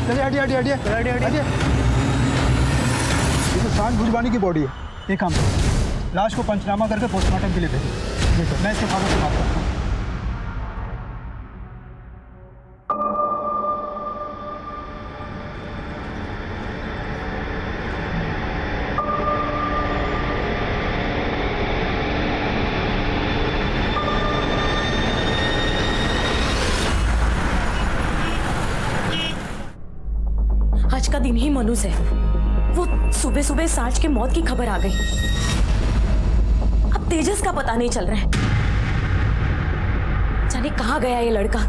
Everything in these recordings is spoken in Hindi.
चलिए हटिए हटिए हटिए हटिए हटिए। ये तो सांझ भुजवानी की बॉडी है। एक काम करो, लाश को पंचनामा करके पोस्टमार्टम के लिए भेजिए। जी सर, मैं इसके फादर से बात करता हूँ। आज का दिन ही मनुष्य है। वो सुबह सुबह सांझ के मौत की खबर आ गई। अब तेजस का पता नहीं चल रहा है। जाने कहाँ गया ये लड़का।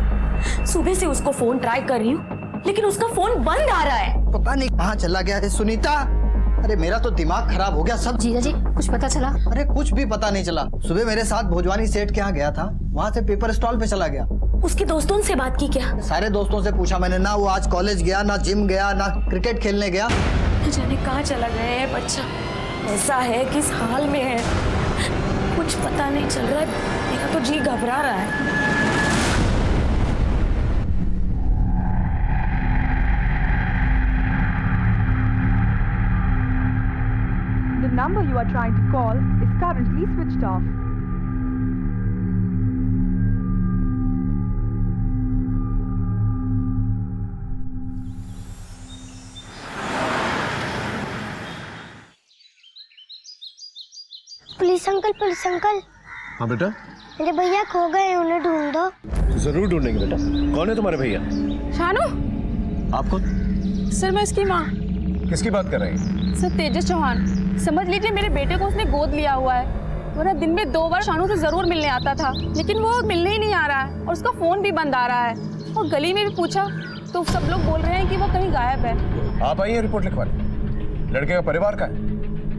सुबह से उसको फोन ट्राई कर रही हूँ लेकिन उसका फोन बंद आ रहा है। पता नहीं कहाँ चला गया है सुनीता। अरे मेरा तो दिमाग खराब हो गया सब। जीजा जी कुछ पता चला? अरे कुछ भी पता नहीं चला। सुबह मेरे साथ भोजवानी सेठ के यहाँ गया था, वहाँ से पेपर स्टॉल पे चला गया। उसके दोस्तों से बात की क्या? सारे दोस्तों से पूछा मैंने, ना वो आज कॉलेज गया, ना जिम गया, ना क्रिकेट खेलने गया। जाने कहाँ चला गया है बच्चा। ऐसा है किस हाल में है कुछ पता नहीं चल रहा है। मेरा तो जी घबरा रहा है। The number you are trying to call is currently switched off. Police uncle. हाँ बेटा, मेरे भैया खो गए, उन्हें ढूंढ दो। जरूर ढूंढेंगे बेटा। कौन है तुम्हारे भैया? शानू। आप कौन? सर मैं इसकी माँ। किसकी बात कर रहे हैं? सर तेजस चौहान। समझ लीजिए मेरे बेटे को उसने गोद लिया हुआ है। वरना दिन में 2 बार शानू से जरूर मिलने आता था लेकिन वो मिलने ही नहीं आ रहा है और उसका फोन भी बंद आ रहा है। और गली में भी पूछा तो सब लोग बोल रहे हैं कि वो कहीं गायब है। आप आइए रिपोर्ट लिखवाने। लड़के का परिवार का है?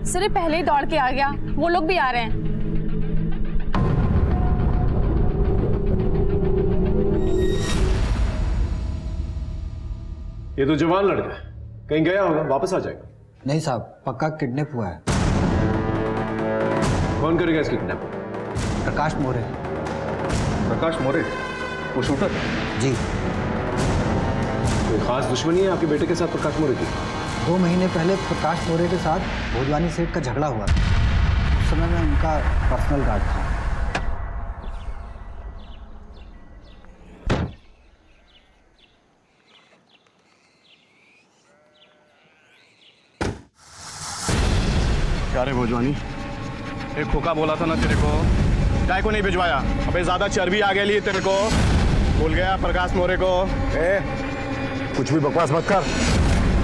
सर ये पहले ही दौड़ के आ गया, वो लोग भी आ रहे हैं। ये तो जवान लड़का है, कहीं गया होगा, वापस आ जाएगा। नहीं साहब, पक्का किडनैप हुआ है। कौन करेगा इसकी किडनैप? प्रकाश मोरे। प्रकाश मोरे, वो शूटर? जी। कोई खास दुश्मनी है आपके बेटे के साथ प्रकाश मोरे की? 2 महीने पहले प्रकाश मोरे के साथ भोजवानी सेठ का झगड़ा हुआ था। उस समय में उनका पर्सनल गार्ड था। क्या रे भोजवानी, एक खोखा बोला था ना तेरे को, काय को नहीं भिजवाया? अबे ज्यादा चर्बी आ गई तेरे को। भूल गया प्रकाश मोरे को? कुछ भी बकवास मत कर।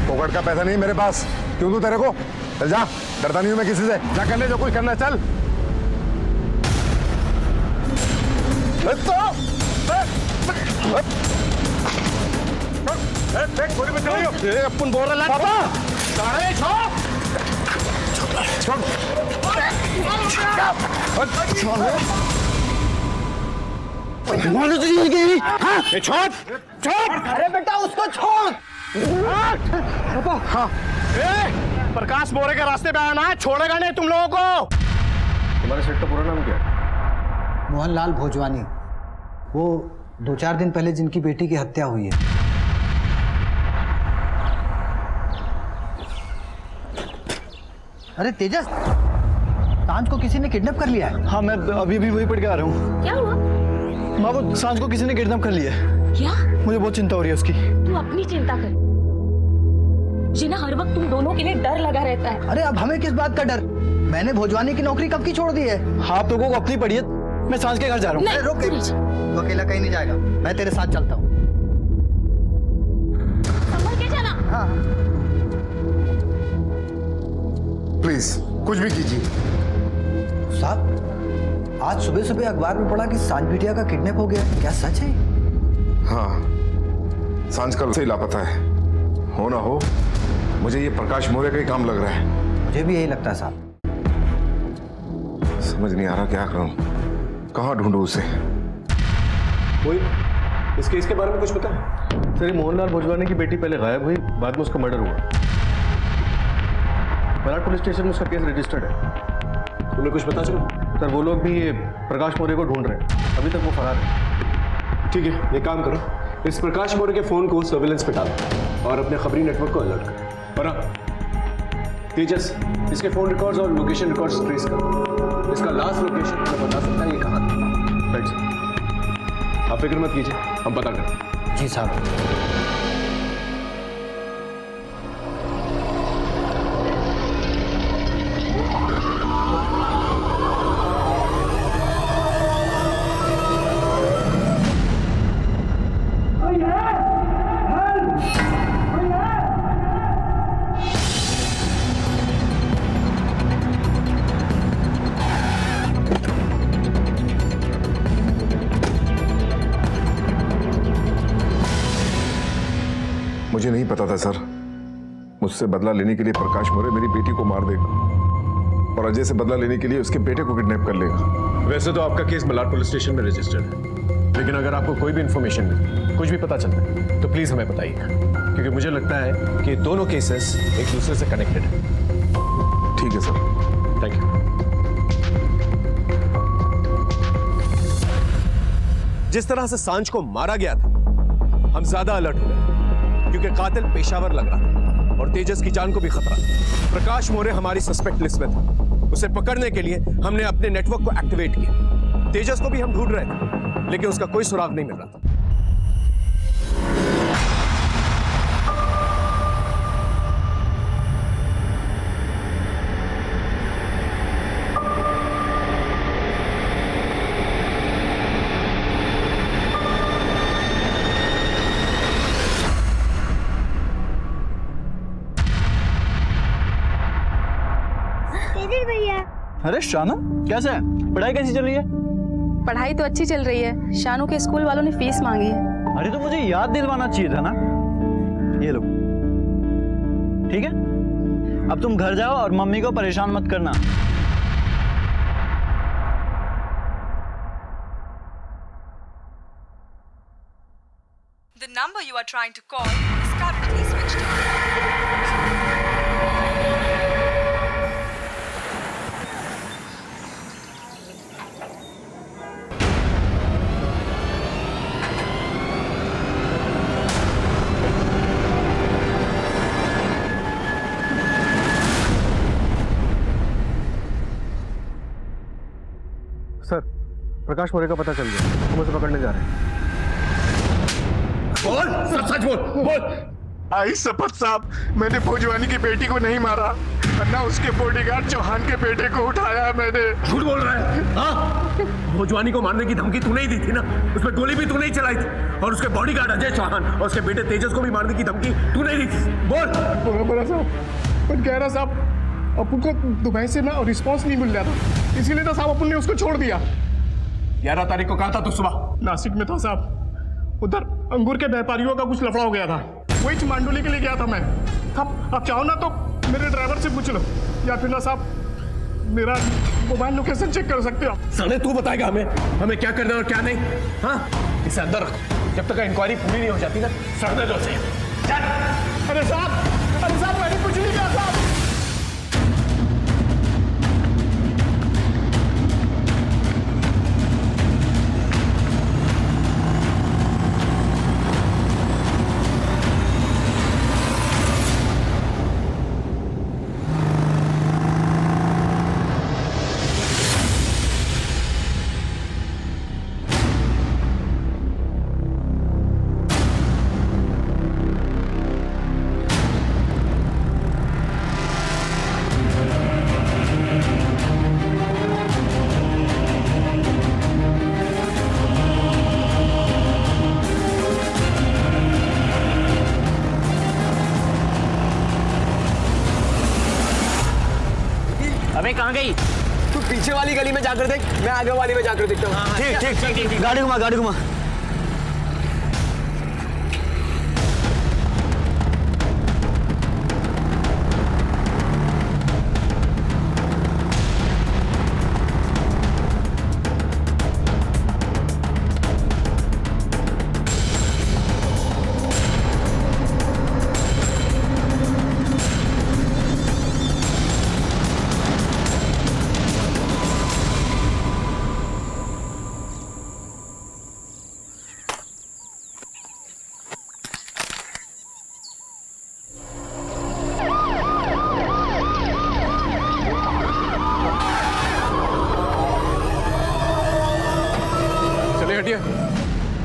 पॉकेट का पैसा नहीं मेरे पास, क्यों दूं तेरे को? चल जा, डरता नहीं हूं मैं किसी से। जा करने जो कुछ करना, चल। अपन बोल रहा पापा। अरे बेटा उसको छोड़। हाँ। प्रकाश मोरे के रास्ते पे आना है, छोड़ेगा नहीं तुम लोगों को। तुम्हारे सेठ का पूरा नाम क्या है? मोहनलाल भोजवानी। वो 2-4 दिन पहले जिनकी बेटी की हत्या हुई है। अरे तेजस, सांझ को किसी ने किडनैप कर लिया है। हाँ, मैं अभी भी वहीं पढ़ के आ रहा हूँ। क्या हुआ? माँ, वो सांझ को किसी ने किडनैप कर लिया है। क्या? मुझे बहुत चिंता हो रही है उसकी। तू अपनी चिंता कर। जिन्हें हर वक्त तुम दोनों के लिए डर लगा रहता है। अरे अब हमें किस बात का डर? मैंने भोजवानी की नौकरी कब की छोड़ दी है। हाँ, आप लोगों को अपनी पड़ी है। मैं सांझ के घर जा रहा हूँ। अरे रुक, तू अकेला कहीं नहीं जाएगा, मैं तेरे साथ चलता हूँ। संभल के जाना। हाँ। प्लीज कुछ भी कीजिए। साहब, आज सुबह सुबह अखबार में पढ़ा कि सांझ बिटिया का किडनैप हो गया। क्या सच है? हाँ, सांझ कल से ही लापता है। हो ना हो, मुझे ये प्रकाश मोरे का ही काम लग रहा है। मुझे भी यही लगता है साहब। समझ नहीं आ रहा क्या करूं, कहाँ ढूंढूं उसे। कोई इस केस के बारे में कुछ पता है? सर, मोहनलाल भोजवानी की बेटी पहले गायब हुई, बाद में उसका मर्डर हुआ। मलाड पुलिस स्टेशन में उसका केस रजिस्टर्ड है। तुम्हें कुछ पता चला? सर, वो लोग भी ये प्रकाश मोरे को ढूंढ रहे हैं। अभी तक वो फरार है। ठीक है, एक काम करो, इस प्रकाश मोरे के फोन को सर्विलेंस पे डालो। और अपने खबरी नेटवर्क को अलर्ट कर। और हाँ तेजस, इसके फोन रिकॉर्ड्स और लोकेशन रिकॉर्ड्स ट्रेस कर। इसका लास्ट लोकेशन मैं बता सकता है ये कहाँ था। राइट सर, आप फिक्र मत कीजिए, हम पता करें। जी साहब। मुझे नहीं पता था सर, मुझसे बदला लेने के लिए प्रकाश मोरे मेरी बेटी को मार देगा और अजय से बदला लेने के लिए उसके बेटे को किडनैप कर लेगा। वैसे तो आपका केस मलाड पुलिस स्टेशन में रजिस्टर्ड है, लेकिन अगर आपको कोई भी इंफॉर्मेशन मिले, कुछ भी पता चलता है तो प्लीज हमें बताइएगा, क्योंकि मुझे लगता है कि दोनों केसेस एक दूसरे से कनेक्टेड है। ठीक है सर। Thank you. जिस तरह से सांझ को मारा गया था, हम ज्यादा अलर्ट हो गए क्योंकि कातिल पेशावर लग रहा था और तेजस की जान को भी खतरा था। प्रकाश मोरे हमारी सस्पेक्ट लिस्ट में था। उसे पकड़ने के लिए हमने अपने नेटवर्क को एक्टिवेट किया। तेजस को भी हम ढूंढ रहे थे, लेकिन उसका कोई सुराग नहीं मिल रहा था। भैया, अरे शानू कैसे है? पढ़ाई कैसी चल रही है? पढ़ाई तो अच्छी चल रही है। शानू के स्कूल वालों ने फीस मांगी है। अरे तो मुझे याद दिलवाना चाहिए था ना। ये लो, ठीक है? अब तुम घर जाओ और मम्मी को परेशान मत करना। The number you are trying to call is currently switched off. Sir, Prakash More का पता चल गया, हम उसे पकड़ने जा रहे हैं। बोल, सब सच बोल, बोल। आई शपथ साहब, मैंने भोजवानी की बेटी को नहीं मारा, ना उसके बॉडीगार्ड चौहान के बेटे को उठाया मैंने। झूठ बोल रहा है? हाँ, भोजवानी को मारने की धमकी तू नहीं दी थी ना, उसमें गोली भी तू नहीं चलाई थी, और उसके बॉडीगार्ड अजय चौहान और उसके बेटे तेजस को भी मारने की धमकी तू नहीं दी थी। बोल। बड़ा साहब, पर कह रहा साहब अपन को दुबई से ना रिस्पॉन्स नहीं मिल रहा था, इसीलिए तो साहब अपन ने उसको छोड़ दिया। 11 तारीख को कहा था तू सुबह? नासिक में था साहब, उधर अंगूर के व्यापारियों का कुछ लफड़ा हो गया था, वही मांडोली के लिए गया था मैं। अब चाहो ना तो मेरे ड्राइवर से पूछ लो, या फिर ना साहब मेरा मोबाइल लोकेशन चेक कर सकते हो। साले तू बताएगा हमें क्या करना है और क्या नहीं। हाँ, इसे अंदर रखो, जब तक इंक्वायरी पूरी नहीं हो जाती ना, सड़ने दो उसे। चल। अरे साहब मैंने कुछ नहीं किया साहब। अबे कहाँ गई? तू पीछे वाली गली में जाकर देख, मैं आगे वाली में जाकर देखता हूँ। ठीक, गाड़ी घुमा।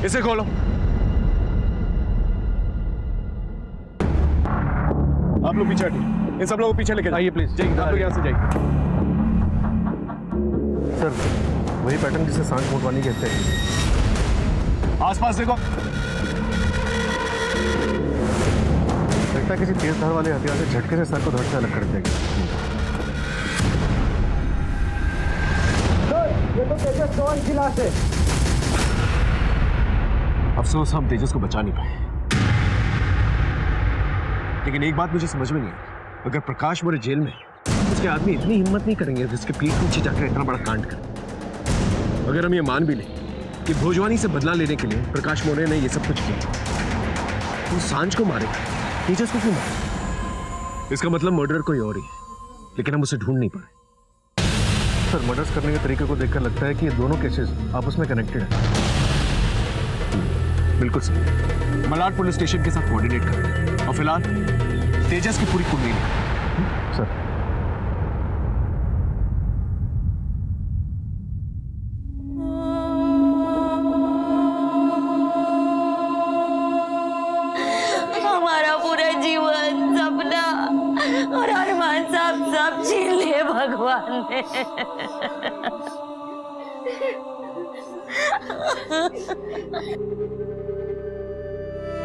इसे खोलो। आप लोग पीछे हटिए, इन सब लोगों को पीछे लेके आइए प्लीज। जाइए, आप लोग यहाँ से जाइए। सर वही पैटर्न जिसे सांझ मोटवानी कहते हैं। आसपास देखो। लगता है किसी तेज धार वाले हथियार से झटके से सर को धड़ से अलग कर देगा। ये तो तेजस कौन की लाश है? अफसोस हम तेजस को बचा नहीं पाए, लेकिन एक बात मुझे समझ में नहीं आई, अगर प्रकाश मोरे जेल में उसके आदमी इतनी हिम्मत नहीं करेंगे जिसके पीठ पीछे जाकर इतना बड़ा कांड करें। अगर हम ये मान भी लें कि भोजवानी से बदला लेने के लिए प्रकाश मोरे ने ये सब कुछ किया, तो सांझ को मारे, तेजस को क्यों मारे? इसका मतलब मर्डर कोई और ही है, लेकिन हम उसे ढूंढ नहीं पाए। सर मर्डर्स करने के तरीके को देखकर लगता है कि ये दोनों केसेस आपस में कनेक्टेड हैं। बिल्कुल सही। मलाड पुलिस स्टेशन के साथ कोऑर्डिनेट कर रहे हैं और फिलहाल तेजस की पूरी कुंडली है। सर हमारा पूरा जीवन, सपना और अरमान सब छीन लिए भगवान ने।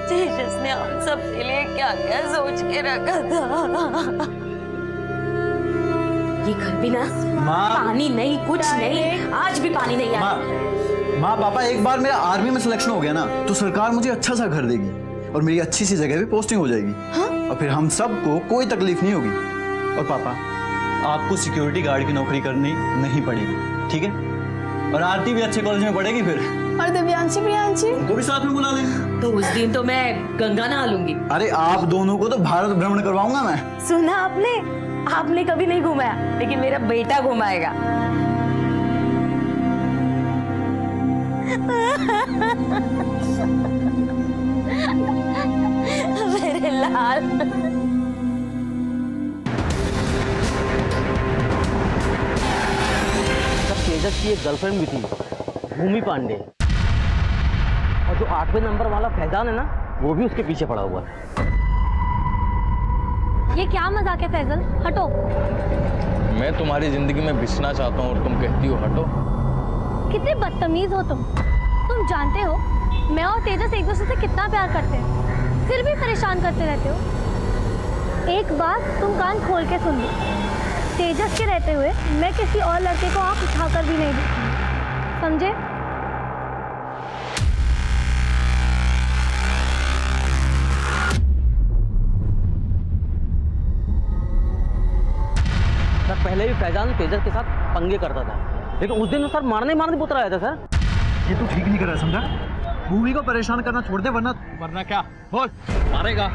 तेजस ने हम सब के लिए क्या क्या सोच के रखा था। ये घर भी ना पानी नहीं, कुछ नहीं, आज भी पानी नहीं आया। माँ पापा, एक बार मेरा आर्मी में सिलेक्शन हो गया ना तो सरकार मुझे अच्छा सा घर देगी और मेरी अच्छी सी जगह पे पोस्टिंग हो जाएगी। हाँ? और फिर हम सबको कोई तकलीफ नहीं होगी। और पापा, आपको सिक्योरिटी गार्ड की नौकरी करनी नहीं पड़ेगी, ठीक है? और आरती भी अच्छे कॉलेज में पढ़ेगी फिर। और दिव्यांशी प्रियांशी उनको भी साथ में बुला लेंगे। तो उस दिन तो मैं गंगा नहा लूंगी। अरे आप दोनों को तो भारत भ्रमण करवाऊंगा मैं। सुना आपने कभी नहीं घुमाया, लेकिन मेरा बेटा घुमाएगा। मेरे लाल। तेजस की एक गर्लफ्रेंड भी थी, भूमि पांडे, और जो 8वें नंबर वाला फैजान है ना, वो भी उसके पीछे पड़ा हुआ है। ये क्या मजाक है फैजल, हटो। मैं तुम्हारी जिंदगी में बिसना चाहता हूँ और तुम कहती हो हटो। कितने बदतमीज हो तुम जानते हो मैं और तेजस एक दूसरे से कितना प्यार करते हैं, फिर भी परेशान करते रहते हो। एक बात तुम कान खोल के सुन लो, तेजस के रहते हुए मैं किसी और लड़के को आंख उठाकर भी नहीं देखूंगी, समझे? सर पहले भी फैजान तेजस के साथ पंगे करता था, लेकिन उस दिन तो सर मारने उतर आया था सर। ये तू ठीक नहीं कर रहा, समझा? भूमि को परेशान करना छोड़ दे, वरना क्या? बोल। मारेगा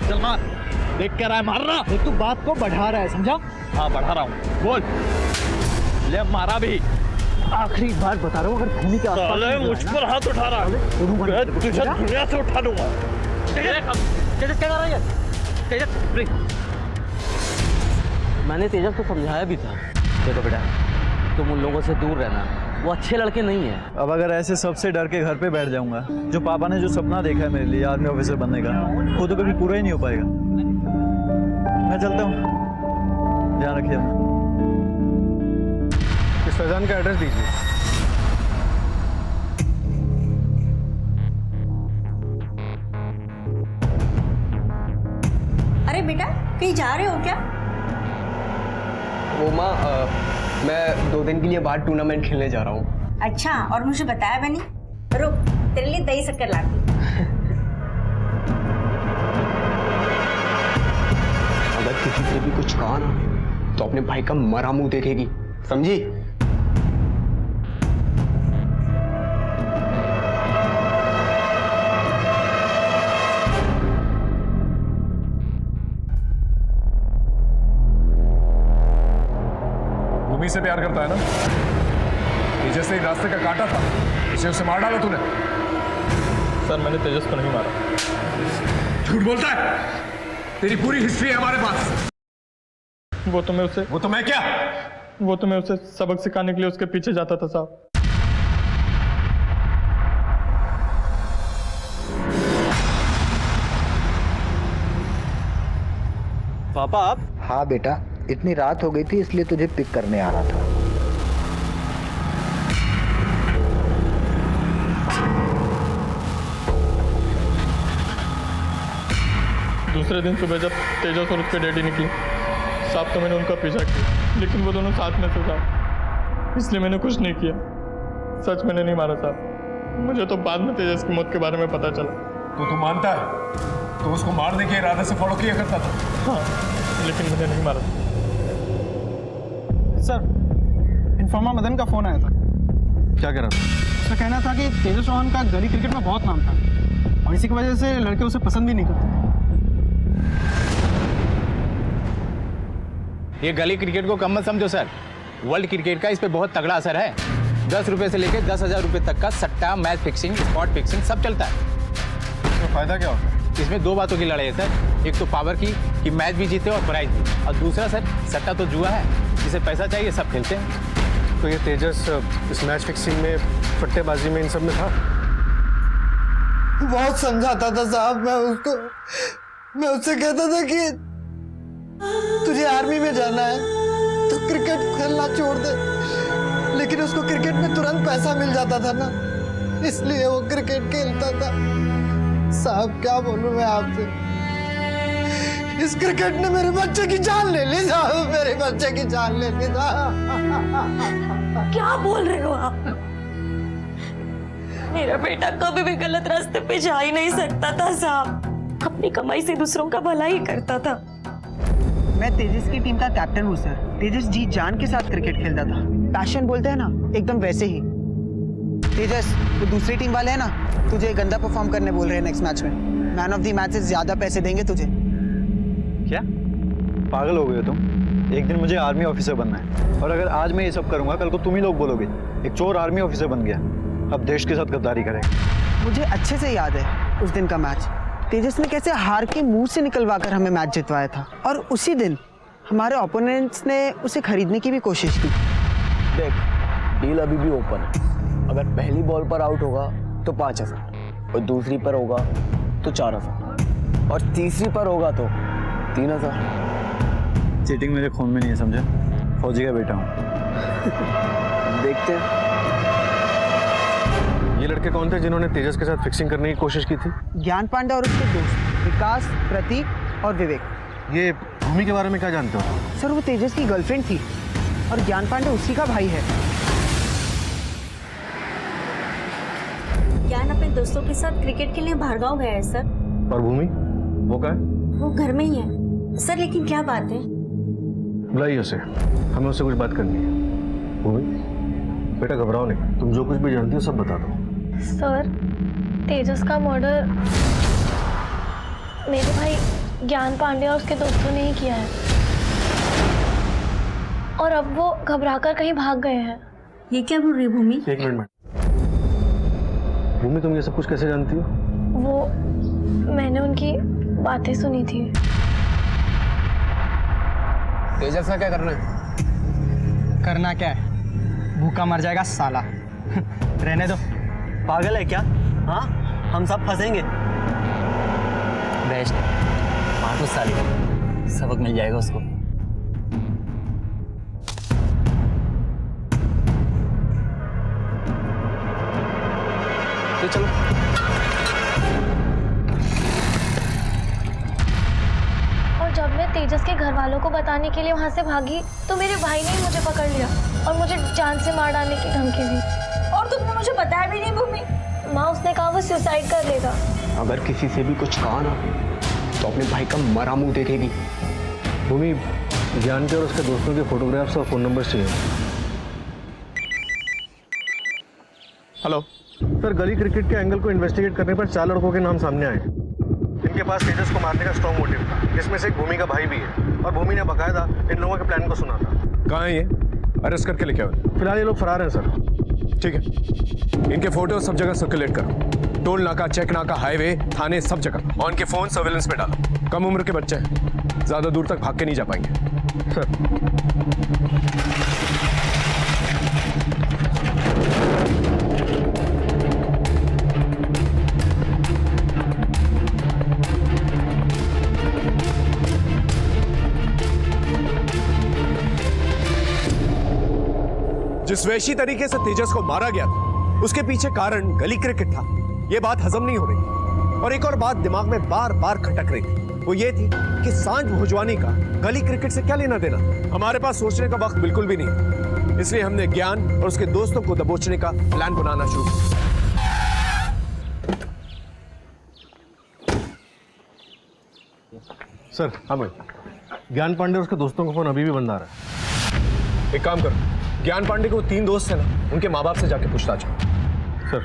चल मार। देख कर रहा है मार रहा। तू बात को बढ़ा रहा है, समझा? हाँ बढ़ा रहा हूँ, बोल। ले मारा भी। आखिरी बार बता रहा हूँ, अगर भूमि के आसपास मुझ पर हाथ उठा रहा है, तुझे दुनिया से उठा दूंगा। तेजस क्या कर रहा है? तेजस प्लीज। मैंने तेजस को समझाया भी था, देखो बेटा तुम उन लोगों से दूर रहना, वो अच्छे लड़के नहीं है। अब अगर ऐसे सबसे डर के घर पे बैठ जाऊंगा, जो पापा ने जो सपना देखा है मेरे लिए आर्मी ऑफिसर बनने का, वो तो कभी पूरा ही नहीं हो पाएगा। मैं चलता हूँ, ध्यान रखिए अपना। इस फैजान का एड्रेस दीजिए। अरे बेटा, कहीं जा रहे हो क्या? वो माँ, मैं 2 दिन के लिए बाहर टूर्नामेंट खेलने जा रहा हूँ। अच्छा, और मुझे बताया भी नहीं। रुक, तेरे लिए दही शक्कर लाती। अगर किसी से भी कुछ कहा ना तो अपने भाई का मरा मुंह देखेगी, समझी? भूमि से प्यार करता है ना? ये जैसे ही रास्ते का कांटा था, इसे उसे मार डाला तूने। सर मैंने तेजस को नहीं मारा। झूठ बोलता है, तेरी पूरी हिस्ट्री है हमारे पास। वो तो मैं क्या? वो तो मैं उसे सबक सिखाने के लिए उसके पीछे जाता था साहब। पापा आप? हाँ बेटा, इतनी रात हो गई थी इसलिए तुझे पिक करने आ रहा था। दूसरे दिन सुबह जब तेजस और उसके डैडी निकले साहब तो मैंने उनका पीछा किया, लेकिन वो दोनों साथ में थे साहब, इसलिए मैंने कुछ नहीं किया। सच मैंने नहीं मारा साहब, मुझे तो बाद में तेजस की मौत के बारे में पता चला। तो तू मानता है तो उसको मारने के इरादे से फॉलो किया करता था? हाँ, लेकिन मैंने नहीं मारा। सर, इन्फॉर्मर मदन का फोन आया था। क्या कह रहा था? उसका कहना था कि तेजस चौहान का गली क्रिकेट में बहुत नाम था और इसी की वजह से लड़के उसे पसंद भी नहीं करते। ये गली क्रिकेट को कम मत समझो सर, वर्ल्ड क्रिकेट का इस पे बहुत तगड़ा असर है। 10 रुपए से लेकर 10,000 रुपए तक का सट्टा, मैच फिक्सिंग, स्पॉट फिक्सिंग सब चलता है। इसमें फायदा क्या होता है? इसमें दो बातों की लड़ाई है सर, एक तो पावर की कि मैच भी जीते और प्राइज भी, और दूसरा सर सट्टा तो जुआ है, जिसे पैसा चाहिए सब खेलते हैं। तो ये तेजस इस मैच फिक्सिंग में, पट्टेबाजी में, इन सब में था? बहुत समझाता था साहब मैं उससे कहता था कि तुझे आर्मी में जाना है तो क्रिकेट खेलना छोड़ दे, लेकिन उसको क्रिकेट में तुरंत पैसा मिल जाता था ना, इसलिए वो क्रिकेट खेलता था। साहब क्या बोलूं मैं आपसे, इस क्रिकेट ने मेरे बच्चे की जान ले ली साहब, मेरे बच्चे की जान ले ली साहब। क्या बोल रहे हो आप? मेरा बेटा कभी भी गलत रास्ते पे जा ही नहीं सकता था साहब, अपनी कमाई से दूसरों का भला ही करता था। मैं तेजस की टीम का कैप्टन हूँ सर। तेजस जी जान के साथ क्रिकेट खेलता था, पैशन बोलते हैं ना, एकदम वैसे ही। तेजस, वो दूसरी टीम वाले हैं ना, तुझे गंदा परफॉर्म करने बोल रहे हैं नेक्स्ट मैच में। मैन ऑफ द मैच से ज्यादा पैसे देंगे तुझे। क्या पागल हो गए हो तुम? एक दिन मुझे आर्मी ऑफिसर बनना है, और अगर आज मैं ये सब करूंगा कल को तुम ही लोग बोलोगे एक चोर आर्मी ऑफिसर बन गया, अब देश के साथ गद्दारी करेगा। मुझे अच्छे से याद है उस दिन का मैच। तेजस ने कैसे हार के मुंह से निकलवा कर हमें मैच जितवाया था, और उसी दिन हमारे ओपोनेंट्स ने उसे खरीदने की भी कोशिश की। देख, डील अभी भी ओपन है। अगर पहली बॉल पर आउट होगा तो 5,000, और दूसरी पर होगा तो 4,000, और तीसरी पर होगा तो 3,000। चीटिंग मेरे खून में नहीं है, समझे? फौजी का बेटा हूँ। देखते हैं। ये लड़के कौन थे जिन्होंने तेजस के साथ फिक्सिंग करने की कोशिश की थी? ज्ञान पांडे और उसके दोस्त विकास, प्रतीक और विवेक। ये भूमि के बारे में क्या जानते हो? सर, वो तेजस की गर्लफ्रेंड थी और ज्ञान पांडे उसी का भाई है। ज्ञान अपने दोस्तों के साथ क्रिकेट खेलने भाड़गांव गया है सर। और भूमि, वो क्या है? वो घर में ही है सर। लेकिन क्या बात है? बुलाइए उसे, हमें उससे कुछ बात करनी है। भूमि बेटा घबराओ नहीं, तुम जो कुछ भी जानती हो सब बता दो। सर, तेजस का मर्डर मेरे भाई ज्ञान पांडे और उसके दोस्तों ने ही किया है, और अब वो घबराकर कहीं भाग गए हैं। ये क्या बोल रही है भूमि? एक मिनट। भूमि, तुम ये सब कुछ कैसे जानती हो? वो मैंने उनकी बातें सुनी थी। तेजस का क्या करना है? करना क्या है? भूखा मर जाएगा साला। रहने दो, पागल है क्या? हाँ, हम सब फंसेंगे। बेस्ट मार उस साले को, सबक मिल जाएगा उसको। तो चलो। और जब मैं तेजस के घर वालों को बताने के लिए वहाँ से भागी तो मेरे भाई ने ही मुझे पकड़ लिया और मुझे जान से मार डालने की धमकी दी। और तुमने मुझे बताया भी नहीं भूमि? माँ, उसने कहा वो सुसाइड कर लेगा। अगर किसी से भी कुछ कहा ना तो अपने भाई का मरा मुंह देखेगी। भूमि, ज्ञान के और उसके दोस्तों के फोटोग्राफ्स और फोन नंबर चाहिए। हेलो सर, गली क्रिकेट के एंगल को इन्वेस्टिगेट करने पर 4 लड़कों के नाम सामने आए। इनके पास तेजस को मारने का स्ट्रॉन्ग मोटिव था, जिसमें से एक भूमि का भाई भी है, और भूमि ने बकायदा इन लोगों के प्लान को सुना था। कहाँ है ये? अरेस्ट करके लेके आओ। फिलहाल ये लोग फरार हैं सर। ठीक है, इनके फोटो सब जगह सर्कुलेट करो, टोल नाका, चेक नाका, हाईवे, थाने, सब जगह, और इनके फोन सर्वेलेंस पे डालो। कम उम्र के बच्चे हैं, ज्यादा दूर तक भाग के नहीं जा पाएंगे। सर जिस वैशी तरीके से तेजस को मारा गया था उसके पीछे कारण गली क्रिकेट था। ये बात हजम नहीं हो रही। और एक और बात दिमाग में बार बार खटक रही थी, वो ये थी कि सांझ भोजवानी का गली क्रिकेट से क्या लेना देना। हमारे पास सोचने का वक्त बिल्कुल भी नहीं, इसलिए हमने ज्ञान और उसके दोस्तों को दबोचने का प्लान बनाना शुरू किया। सर हाँ ज्ञान पांडे और उसके दोस्तों का फोन अभी भी बंद आ रहा है। एक काम करो, ज्ञान पांडे को 3 दोस्त है ना, उनके माँ बाप से जाके पूछताछ करो। सर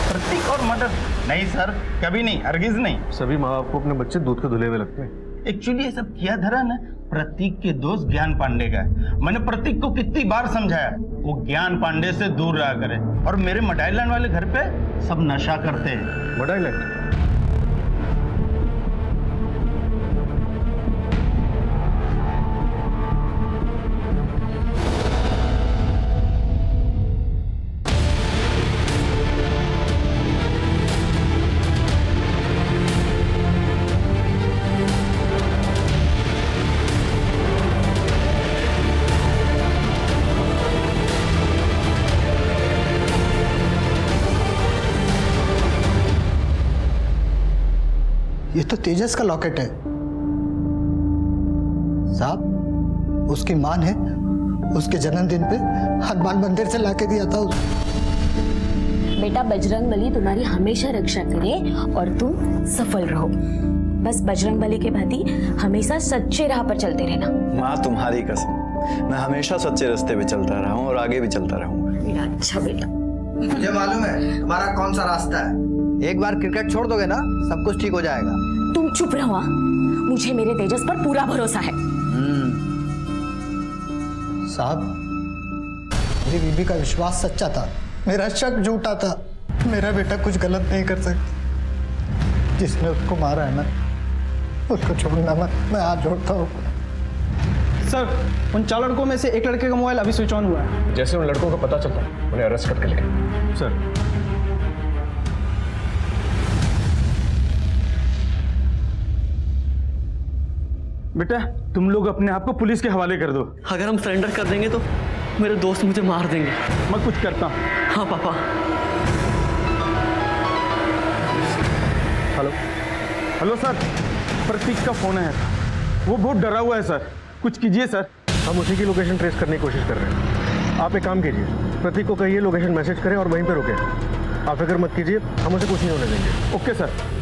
प्रतीक और मर्डर? नहीं सर, कभी नहीं, हरगिज नहीं। सभी माँ बाप को अपने बच्चे दूध के धुले हुए लगते हैं। एक्चुअली ये सब किया धरा ना प्रतीक के दोस्त ज्ञान पांडे का है। मैंने प्रतीक को कितनी बार समझाया वो ज्ञान पांडे से दूर रहा करे। और मेरे मडाईलैंड वाले घर पे सब नशा करते हैं। मडाईलैंड? ये तो तेजस का लॉकेट है साहब। उसकी मां ने उसके जन्मदिन पे हनुमान मंदिर से लाके दिया था उसको। बेटा बजरंगबली तुम्हारी हमेशा रक्षा करे और तुम सफल रहो। बस बजरंगबली के भांति हमेशा सच्चे राह पर चलते रहना। माँ तुम्हारी कसम, मैं हमेशा सच्चे रास्ते पे चलता रहा हूँ और आगे भी चलता रहूंगा। अच्छा बेटा, मुझे मालूम है तुम्हारा कौन सा रास्ता है। एक बार क्रिकेट छोड़ दोगे ना, सब कुछ ठीक हो जाएगा। तुम चुप रहो। मुझे मेरे तेजस पर पूरा भरोसा है। साहब, मेरी बीबी का विश्वास सच्चा था, मेरा शक झूठा था। मेरा बेटा कुछ गलत नहीं कर सकता। जिसने उसको मारा है ना, उसको छोड़ना मत, मैं हाथ जोड़ता हूँ। सर, उन 4 लड़कों में से एक लड़के का मोबाइल अभी स्विच ऑन हुआ है। जैसे उन लड़कों का पता चलता उन्हें अरेस्ट करके लेंगे। सर बेटा, तुम लोग अपने आप को पुलिस के हवाले कर दो। अगर हम सरेंडर कर देंगे तो मेरे दोस्त मुझे मार देंगे। मैं कुछ करता हूँ। हाँ पापा। हेलो हेलो सर, प्रतीक का फोन है। वो बहुत डरा हुआ है सर, कुछ कीजिए सर। हम उसी की लोकेशन ट्रेस करने की कोशिश कर रहे हैं। आप एक काम कीजिए, प्रतीक को कहिए लोकेशन मैसेज करें और वहीं पे रुके। आप फिक्र मत कीजिए, हम उसे कुछ नहीं होने देंगे। Okay sir.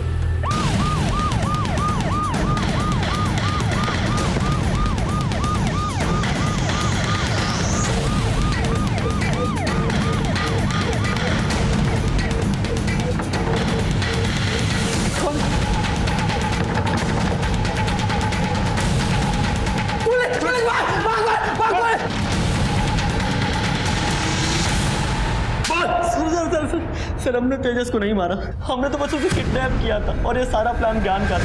सर हमने तेजस को नहीं मारा, हमने तो बस उसे किडनैप किया था और ये सारा प्लान ज्ञान का था।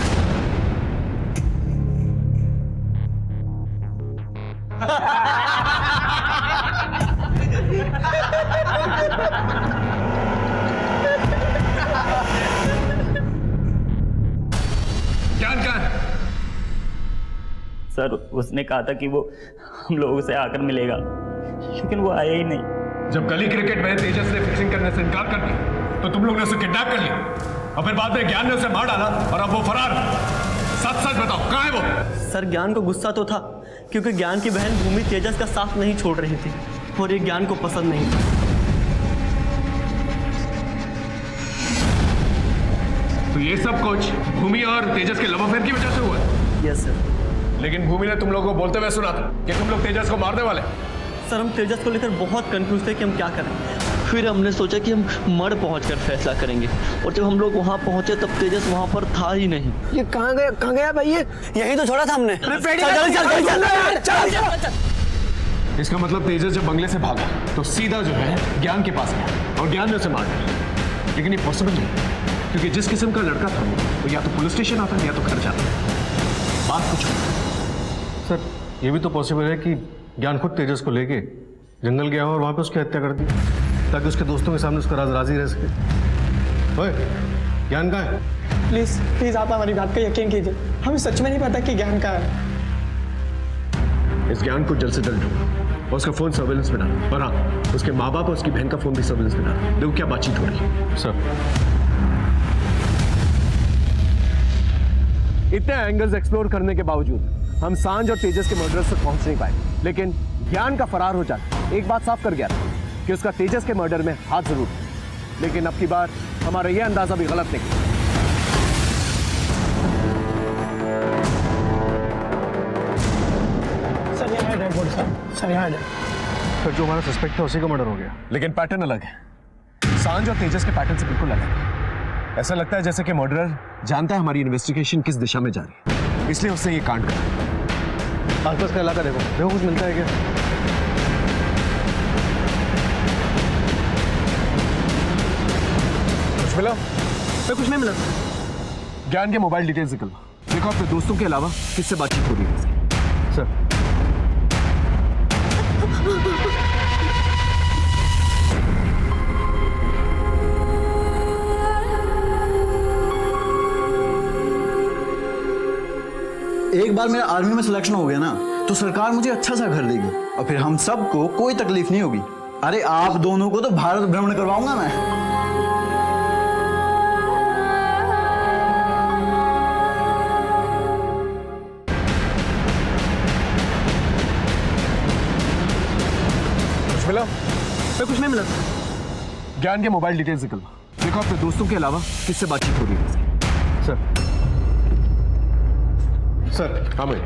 ज्ञान कहाँ है? सर उसने कहा था कि वो हम लोगों से आकर मिलेगा, लेकिन वो आया ही नहीं। जब गली क्रिकेट में तेजस ने फिक्सिंग करने से इनकार कर दिया तो तुम लोग ने उसे किडनैप कर लिया और फिर बाद में ज्ञान ने उसे मार डाला और अब वो फरार। सच सच बताओ, कहाँ है वो? सर ज्ञान को गुस्सा तो था क्योंकि ज्ञान की बहन भूमि तेजस का साथ नहीं छोड़ रही थी और ये ज्ञान को पसंद नहीं था। तो ये सब कुछ भूमि और तेजस के लव अफेयर की वजह से हुआ है? Yes sir. लेकिन भूमि ने तुम लोगों को बोलते हुए सुना था कि तुम लोग तेजस को मारने वाले। सर हम तेजस को लेकर बहुत कंफ्यूज थे कि हम क्या करें। फिर हमने सोचा कि हम मड़ पहुंचकर फैसला करेंगे और जब हम लोग वहां पहुंचे तब तेजस वहां पर था ही नहीं। ये कहाँ गया भाई? ये यही तो छोड़ा था हमने। इसका मतलब तेजस जब बंगले से भागा तो सीधा जो है ज्ञान के पास गया और ज्ञान ने उसे मार दिया। लेकिन ये पॉसिबल नहीं, क्योंकि जिस किस्म का लड़का था वो या तो पुलिस स्टेशन आता या तो घर जाता। बात कुछ सर ये भी तो पॉसिबल है कि ज्ञान खुद तेजस को लेके जंगल गया हो और वहां पे उसकी हत्या कर दी ताकि उसके दोस्तों के सामने उसका राज राजी रह सके। ओए, ज्ञान कहाँ है? प्लीज प्लीज आप हमारी बात का यकीन कीजिए, हमें सच में नहीं पता कि ज्ञान कहाँ है। इस ज्ञान को जल्द से जल्द ढूंढो और उसका फोन सर्वेलेंस में डालो। और हाँ, उसके माँ बाप और उसकी बहन का फोन भी सर्वेलेंस में डालो। देखो क्या बातचीत हो रही है। सर, इतने एंगल्स एक्सप्लोर करने के बावजूद हम सांझ और तेजस के मर्डरर्स तक पहुंच नहीं पाए, लेकिन ज्ञान का फरार हो जाना एक बात साफ कर गया था कि उसका तेजस के मर्डर में हाथ जरूर था। लेकिन अब की बार हमारा यह अंदाजा भी गलत निकला। सर यहाँ है डेड बॉडी सर यहाँ है। सर जो हमारा सस्पेक्ट था उसी का मर्डर हो गया। लेकिन पैटर्न अलग है, सांझ और तेजस के पैटर्न से बिल्कुल अलग है। ऐसा लगता है जैसे कि मर्डरर जानता है हमारी इन्वेस्टिगेशन किस दिशा में जा रही है, इसलिए उसने ये कांड करा। आसपास का इलाका देखो, देखो कुछ मिलता है क्या? कुछ मिला? कुछ नहीं मिला। ज्ञान के मोबाइल डिटेल्स निकलवा, देखो अपने दोस्तों के अलावा किससे बातचीत हो रही है। सर, एक बार मेरा आर्मी में सिलेक्शन हो गया ना तो सरकार मुझे अच्छा सा घर देगी और फिर हम सबको कोई तकलीफ नहीं होगी। अरे आप दोनों को तो भारत भ्रमण करवाऊंगा मैं। कुछ मिला? कुछ नहीं मिला। ज्ञान के मोबाइल डिटेल्स निकलवा, देखो अपने दोस्तों के अलावा किससे बातचीत हो रही है। सर, हाँ भाई,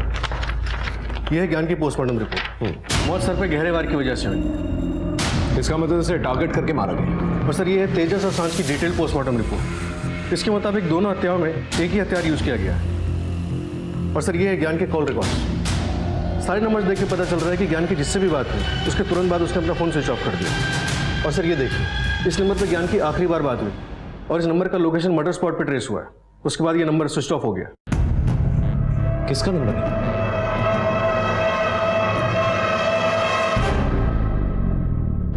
यह है ज्ञान की पोस्टमार्टम रिपोर्ट। मौत सर पे गहरे वार की वजह से हुई। इसका मतलब इसे टारगेट करके मारा गया। और सर ये है तेजस और सांझ की डिटेल पोस्टमार्टम रिपोर्ट। इसके मुताबिक दोनों हत्याओं में एक ही हथियार यूज किया गया है। और सर ये है ज्ञान के कॉल रिकॉर्ड। सारे नंबर्स देख के पता चल रहा है कि ज्ञान की जिससे भी बात हुई उसके तुरंत बाद उसने अपना फोन स्विच ऑफ कर दिया। और सर ये देखिए, इस नंबर पर ज्ञान की आखिरी बार बात हुई और इस नंबर का लोकेशन मर्डर स्पॉट पर ट्रेस हुआ है। उसके बाद ये नंबर स्विच ऑफ हो गया। किसका नंबर है?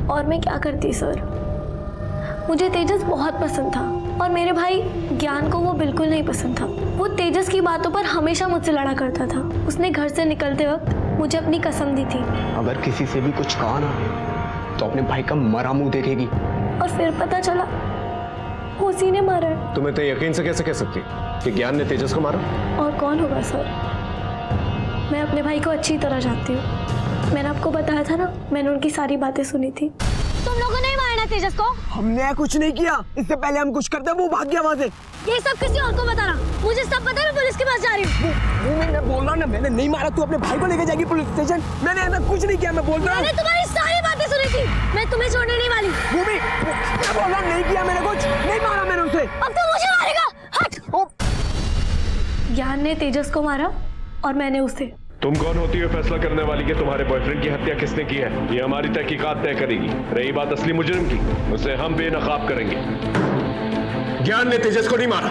और मैं क्या करती सर, मुझे तेजस बहुत पसंद था और मेरे भाई ज्ञान को वो बिल्कुल नहीं पसंद था। वो तेजस की बातों पर हमेशा मुझसे लड़ा करता था। उसने घर से निकलते वक्त मुझे अपनी कसम दी थी, अगर किसी से भी कुछ कहा ना तो अपने भाई का मरा मुंह देखेगी। और फिर पता चला उसी ने मारा है। तुम्हें तो यकीन से कैसे कह सकती कि ज्ञान ने तेजस को मारा? और कौन होगा सर, मैं अपने भाई को अच्छी तरह जानती हूँ। मैंने आपको बताया था ना, मैंने उनकी सारी बातें सुनी थी। तुम लोगों ने मारा तेजस को? हमने कुछ नहीं किया, इससे पहले हम कुछ करते वो भाग गया वहां से। ये सब किसी और को बताना, मुझे सब पता है। मैं पुलिस के पास जा रही हूँ। मैं बोल रहा हूँ ना, मैंने नहीं मारा। तू अपने भाई को लेके जाएगी पुलिस स्टेशन? मैंने ऐसा कुछ नहीं किया, मैं बोल रहा हूँ। मैंने तुम्हारी सारी बातें सुनी थी, मैं तुम्हें छोड़ने नहीं वाली। मैं बोल रहा हूँ नहीं किया मैंने कुछ, नहीं मारा मैंने उसे। अब तो मुझे मारेगा, हट। ज्ञान ने तेजस को मारा और मैंने उसे। तुम कौन होती हो फैसला करने वाली कि तुम्हारे बॉयफ्रेंड की हत्या किसने की है? ये हमारी तहकीकात तय करेगी। रही बात असली मुजरिम की, उसे हम बेनकाब करेंगे। ज्ञान ने तेजस को नहीं मारा।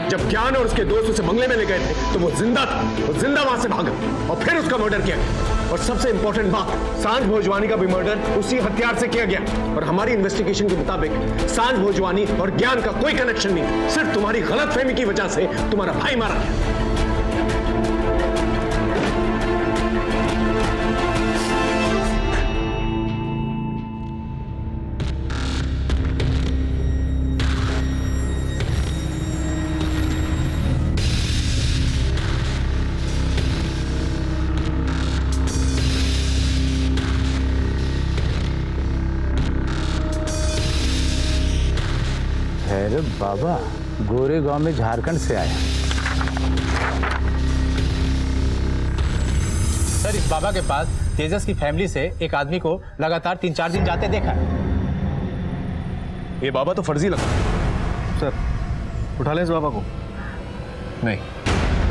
जब ज्ञान और उसके दोस्त उसे बंगले में ले गए थे तो वो जिंदा था। वो जिंदा वहां से भागा और फिर उसका मर्डर किया गया। और सबसे इंपॉर्टेंट बात, सांझ भोजवानी का भी मर्डर उसी हथियार से किया गया। और हमारी इन्वेस्टिगेशन के मुताबिक सांझ भोजवानी और ज्ञान का कोई कनेक्शन नहीं। सिर्फ तुम्हारी गलतफहमी की वजह से तुम्हारा भाई मारा गया। अरे बाबा, गोरे गांव में झारखंड से आया। सर, इस बाबा के पास तेजस की फैमिली से एक आदमी को लगातार 3-4 दिन जाते देखा है। ये बाबा तो फर्जी लगता है। सर, उठा ले इस बाबा को। नहीं,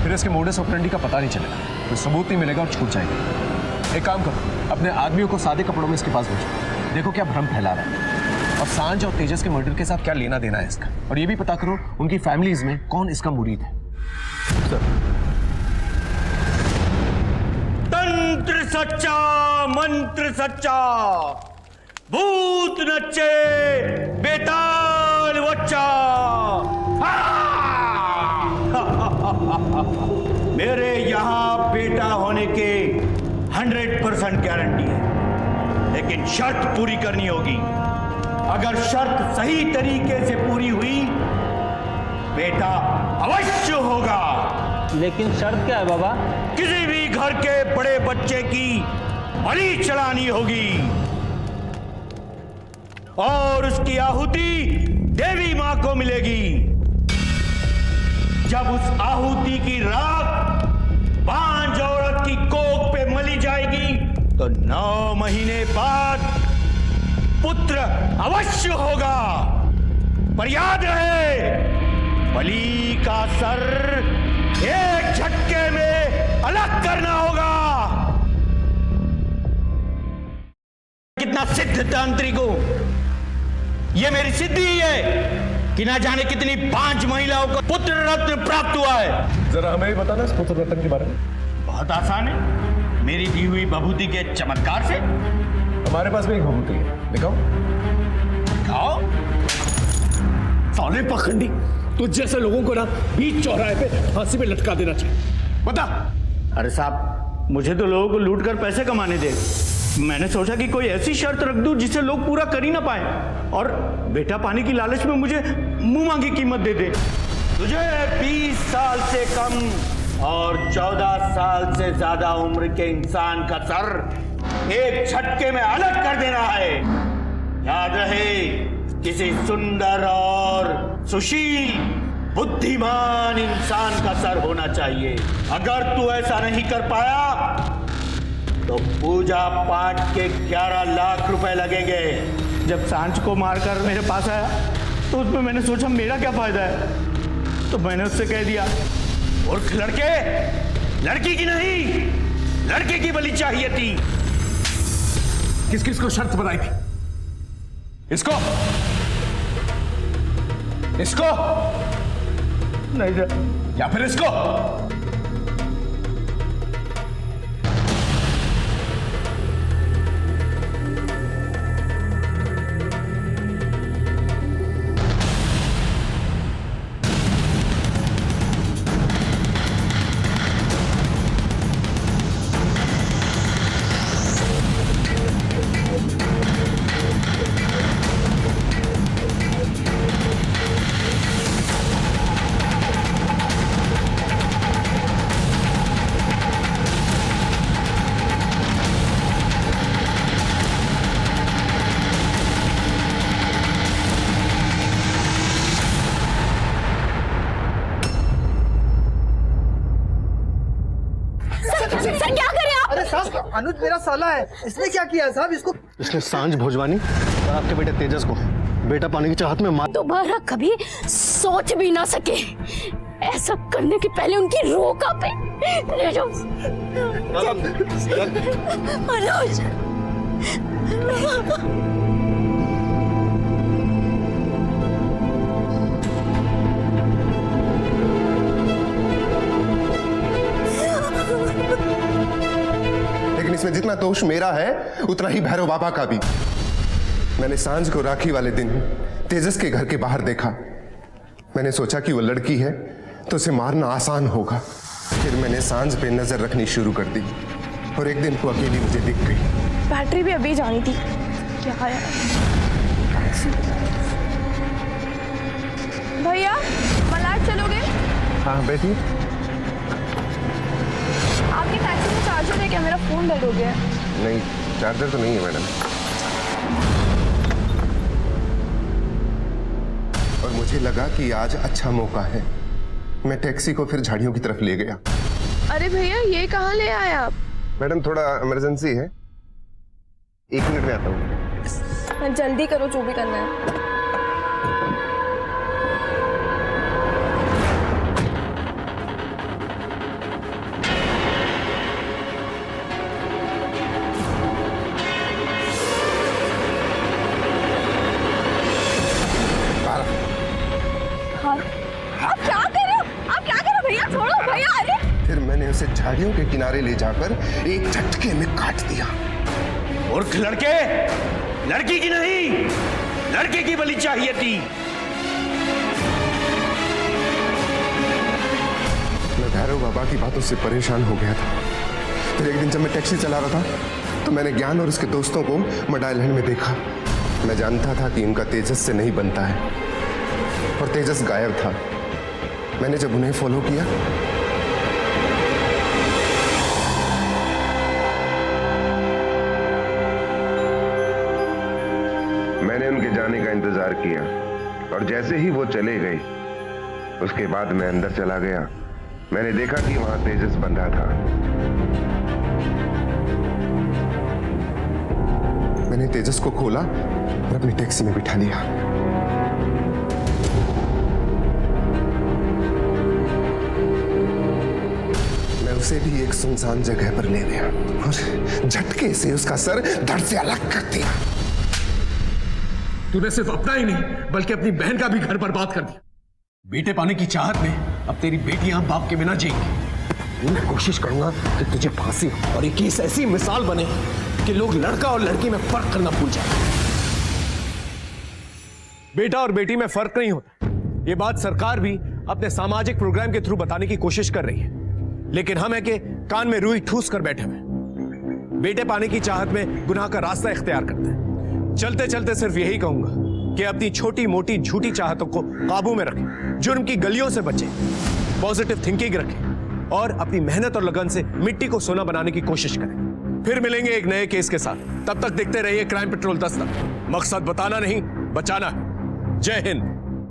फिर इसके मोडस ऑपरेंडी का पता नहीं चलेगा, कोई सबूत नहीं मिलेगा और छूट जाएगा। एक काम करो, अपने आदमियों को सादे कपड़ों में इसके पास भेजो। देखो क्या भ्रम फैला रहा है और सांझ और तेजस के मर्डर के साथ क्या लेना देना है इसका। और ये भी पता करो उनकी फैमिलीज में कौन इसका मुरीद है। सर, तंत्र सच्चा मंत्र सच्चा, भूत नच्चे बेताल बोल बच्चा। मेरे यहाँ बेटा होने के 100% गारंटी है, लेकिन शर्त पूरी करनी होगी। अगर शर्त सही तरीके से पूरी हुई, बेटा अवश्य होगा। लेकिन शर्त क्या है बाबा? किसी भी घर के बड़े बच्चे की बलि चढ़ानी होगी और उसकी आहुति देवी मां को मिलेगी। जब उस आहुति की राख बांझ औरत की कोख पे मली जाएगी तो 9 महीने बाद पुत्र अवश्य होगा। पर याद रहे, बलि का सर एक झटके में अलग करना होगा। कितना सिद्ध तांत्रिक हूं, यह मेरी सिद्धि ही है कि ना जाने कितनी 5 महिलाओं को पुत्र रत्न प्राप्त हुआ है। जरा हमें भी बताना इस पुत्र रत्न के बारे में। बहुत आसान है, मेरी दी हुई विभूति के चमत्कार से। हमारे पास भी एक विभूति है, दिखाओ। दिखाओ। साले पाखंडी, तुझ जैसे लोगों को ना बीच चौराहे पे फांसी पे लटका देना चाहिए। बता। अरे साहब, मुझे तो लोगों को लूट कर पैसे कमाने दे। मैंने सोचा कि कोई ऐसी शर्त रख दूं जिसे लोग पूरा कर ही ना पाए, और बेटा पाने की लालच में मुझे मुंह मांगी कीमत दे दे। तुझे 20 साल से कम और 14 साल से ज्यादा उम्र के इंसान का सर एक झटके में अलग कर देना है। याद रहे, किसी सुंदर और सुशील बुद्धिमान इंसान का सर होना चाहिए। अगर तू ऐसा नहीं कर पाया तो पूजा पाठ के 11 लाख रुपए लगेंगे। जब सांझ को मारकर मेरे पास आया तो उसमें मैंने सोचा मेरा क्या फायदा है, तो मैंने उससे कह दिया, मूर्ख लड़के, लड़की की नहीं, लड़के की बलि चाहिए थी। किस किस को शर्त बनाई थी? इसको, इसको नहीं, या फिर इसको? अनुज मेरा साला है, इसने क्या किया साहब? इसने सांझ भोजवानी और आपके बेटे तेजस को बेटा पाने की चाहत में मार। दोबारा कभी सोच भी ना सके। ऐसा करने के पहले उनकी रूह कांपे। ले जाओ अनुज। इसमें जितना दोष मेरा है उतना ही भैरव बाबा का भी। मैंने सांझ को राखी वाले दिन तेजस के घर के बाहर देखा। मैंने सोचा कि वो लड़की है तो उसे मारना आसान होगा। फिर मैंने सांझ पे नजर रखनी शुरू कर दी और एक दिन वो अकेली मुझे दिख गई। बैटरी भी अभी जानी थी। क्या है भैया, मलाड चलोगे? हाँ बेटी। आपकी टैक्सी में चार्जर है क्या? मेरा फोन डेड हो गया है। नहीं, चार्जर तो नहीं है मैडम। और मुझे लगा कि आज अच्छा मौका है, मैं टैक्सी को फिर झाड़ियों की तरफ ले गया। अरे भैया, ये कहाँ ले आए आप? मैडम थोड़ा इमरजेंसी है, 1 मिनट में आता हूँ। जल्दी करो, जो भी करना है। आप क्या कर रहे हो? आप क्या कर रहे हो भैया? छोड़ो भैया। अरे फिर मैंने उसे झाड़ियों के किनारे ले जाकर एक झटके में काट दिया। मूर्ख लड़के, लड़की की नहीं, लड़के की बलि चाहिए थी। भैरव बाबा की बातों से परेशान हो गया था। फिर एक दिन जब मैं टैक्सी चला रहा था तो मैंने ज्ञान और उसके दोस्तों को मडाईलैंड में देखा। मैं जानता था कि उनका तेजस से नहीं बनता है, और तेजस गायब था। मैंने जब उन्हें फॉलो किया मैंने उनके जाने का इंतजार किया, और जैसे ही वो चले गए उसके बाद मैं अंदर चला गया। मैंने देखा कि वहां तेजस बंधा था। मैंने तेजस को खोला और अपनी टैक्सी में बिठा लिया। मैं उसे भी एक सुनसान जगह पर ले गया और झटके से उसका सर धड़ से अलग कर दिया। तूने सिर्फ अपना ही नहीं बल्कि अपनी बहन का भी घर बर्बाद कर दिया। बेटे पाने की चाहत में अब तेरी बेटियां बाप के बिना जिएंगी। मैं कोशिश करूंगा कि तुझे फांसी और ये केस ऐसी मिसाल बने कि लोग लड़का और लड़की में फर्क करना भूल जाए। बेटा और बेटी में फर्क नहीं होता, ये बात सरकार भी अपने सामाजिक प्रोग्राम के थ्रू बताने की कोशिश कर रही है, लेकिन हम है कि कान में रुई ठूस कर बैठे हुए। बेटे पाने की चाहत में गुनाह का रास्ता इख्तियार करते हैं। चलते चलते सिर्फ यही कहूंगा कि अपनी छोटी मोटी झूठी चाहतों को काबू में रखें, जुर्म की गलियों से बचें, पॉजिटिव थिंकिंग रखें और अपनी मेहनत और लगन से मिट्टी को सोना बनाने की कोशिश करें। फिर मिलेंगे एक नए केस के साथ। तब तक देखते रहिए क्राइम पेट्रोल 10 तक। मकसद बताना नहीं, बचाना है। जय हिंद।